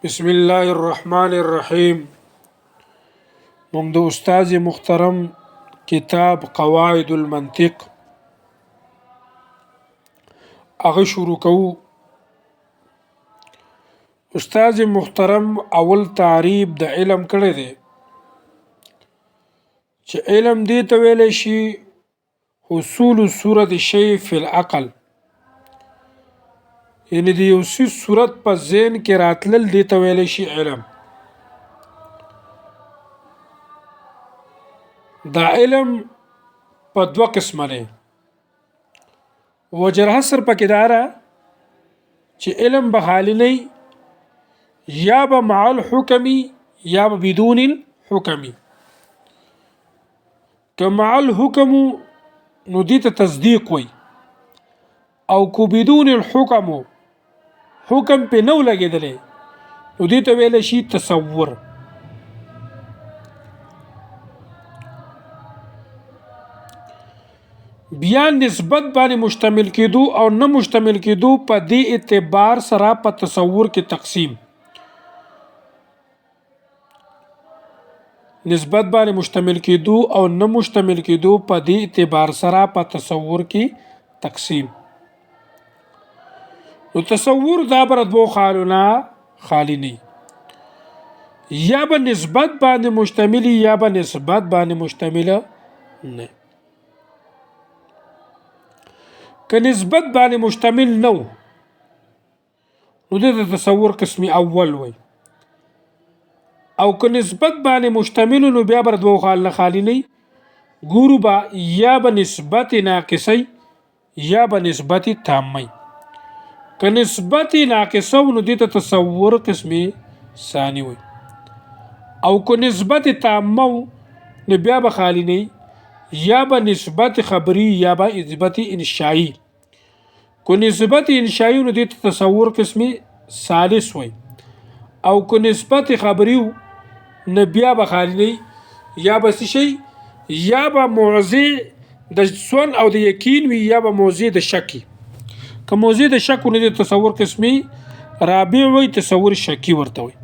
بسم الله الرحمن الرحیم. موږ د استاد محترم کتاب قواعد المنطق هغه شروع کوو. استاد محترم اول تعریف د علم کړی دی چې علم دې ته ویل شي حصول صورت شی فی العقل، یعنی د یو څه صورت په ذهن کې راتلل دې ته ویل شي علم. دا علم په دوه قسمه دی. وجر حصر پکې داره چې علم به حالی نه یا به مع الحکمی یا به بدون الحکمی. که مع الحکم نو دې ته تصدیق وي، او کو بدون الحکم حکم په نو لګېدلی نو دې ته ویل شي تصور. بیا نسبت باندې مشتمل کېدو او نه مشتمل کېدو په دې اعتبار سره په تصور کې تقسیم. نسبت باندې مشتمل کېدو او نه مشتمل کېدو په دې اعتبار سره په تصور کې تقسیم. نو تصور دا بر دوه خالونه خالی نه، یا به نسبت باندې مشتمل یا به نسبت باندې مشتمل نه. که نسبت باندې مشتمل نو نو د تصور قسمی اول وي، او که نسبت باندې مشتمل نو بیا بر دوه خال خالی نه. ګورو با یا به نسبت ناقصی یا به نسبت تامی. که نسبت ناقصه نو د تصور قسمی ثانی وي، او که نسبت تامه نو بیا به خالی نه، یا به نسبت خبری یا به نسبت انشائی. کو نسبت انشائی نو دې تصور قسمی ثالث وي، او کو نسبت خبری نو بیا به خالی نه، یا به شي یا به موضع د سن او د یقین وي یا به موضع د شک. که موضع د شک نو دې تصور قسمی رابع وي، تصور شکی ورته وي.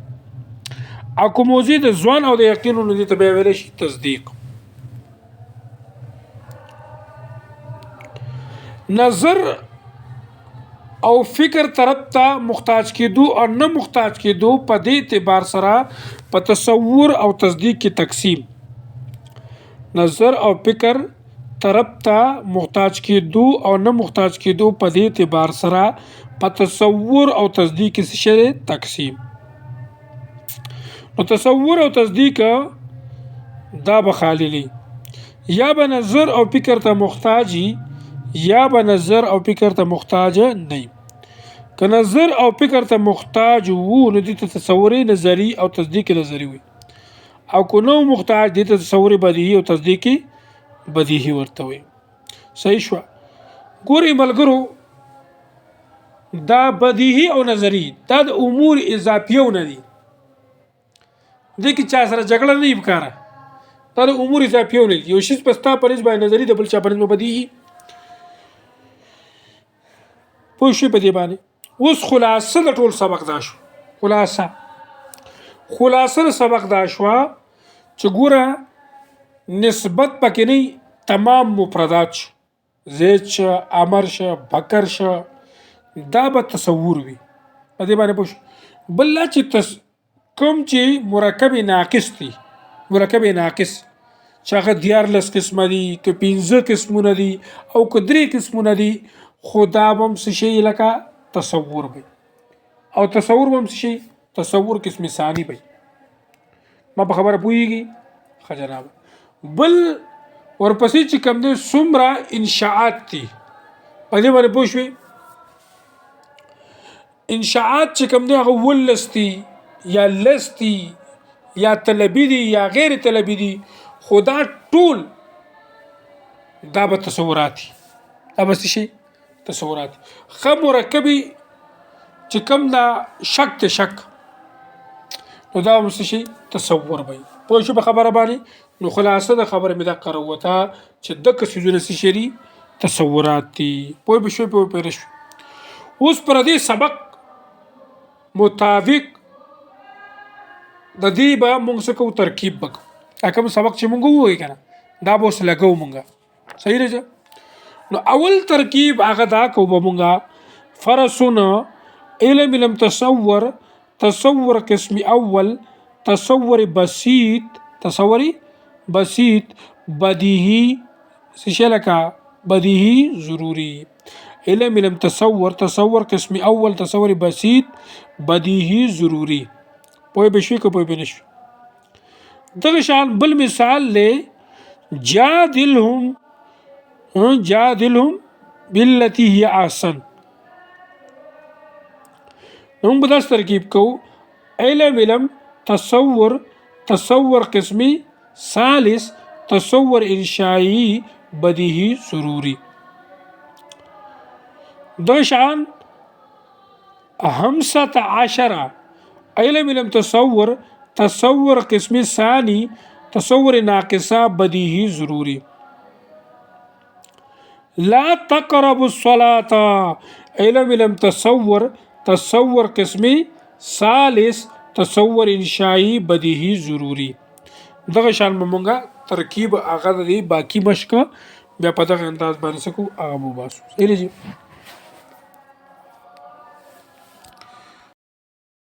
او که موضع د ځوان او د یقین نو دې ته بیا ویل شي تصدیق. نظر او فکر طرف ته محتاج کېدو او نه محتاج کېدو په دې اعتبار سره په تصور او تصدیق کې تقسیم. نظر او فکر طرف ته محتاج کېدو او نه محتاج کېدو په دې اعتبار سره په تصور او تصدیق کې څه تقسیم. نو تصور او تصدیق دا به خالی نه، یا به نظر او فکر ته محتاجی یا به نظر او فکر ته محتاج نه. که نظر او فکر ته محتاج وو نو دې ته تصور نظری او تصدیق نظری وي، او کو نو محتاج دې ته تصور بدیهی او تصدیق بدیهی ورته وي. صحیح شو. ګوري ملګرو، دا بدیهی او نظری دا د امور اضافیو نه دي، دې کې چا سره جګړه نه وکړه. دا د امور اضافیو نه دي. یو شی پستا پرېز باندې نظری د بل چا پرېز بدیهی. پوه شو په دې باندې. اوس خلاصه د ټول سبق دا شو. خلاصه د سبق دا شو چې ګوره نسبت پکې نه تمام مفردات شو، زید شه، امر شه، بکر شه، دا به تصور وي. په دې باندې پوه شو. بل چې کوم چې مرکب ناقص دي، مرکب ناقص چې هغه 14 قسمه دي، که 15 قسمونه دي، او که 3 قسمونه دي، خدا بم شي لکه تصور وي، او تصور بم شي تصور قسم ثانی وي. ما په خبره پوهیږي خجناب. بل ورپسې چې کوم دي څومره انشاءات دي په دې باندې پوه شوي. انشاءات چې کوم دي هغه ولستی یا لستی یا طلبی دي یا غیر طلبی دي، خدا ټول دا به تصورات دي. دا به شي تصورات. خو مرکبی چې کوم دا شک ته شک نو دا هم شي تصور وي. پوه شو په خبره باندې. نو خلاصه د خبره مې دا قروته چې دغه څیزونه شي تصورات دي. پوه به شو په پیرش. اوس پر دې سبق مطابق د دې به مونږ څه کوو ترکیب وکړو کوم سبق چې مونږ ووایو که نه دا به اوس لګو مونږه صحیح ده نو اول ترکیب هغه دا کوو به مونږه فرسونه علم تصور قسم اول تصور بسيط بدیهی څه لکه بدیهی ضروری علم تصور قسم اول تصور بسيط بدیهی ضروری پوه بشوي که پوه بنشوي دغه شان بل مثال له جادلهم بالتي هي احسن نو موږ داس ترکیب کوو علم تصور قسمی ثالث تصور انشائی بدیهی ضروری دغه شان 15 علم تصور قسمی ثانی تصور ناقصہ بدیہی ضروری لا تقربوا الصلاة علم تصور قسمی ثالث تصور انشائی بدیہی ضروری دغه شان مونږه ترکیب هغه دی باقی مشق بیا په دغه انداز باندې سکو هغه مو باسو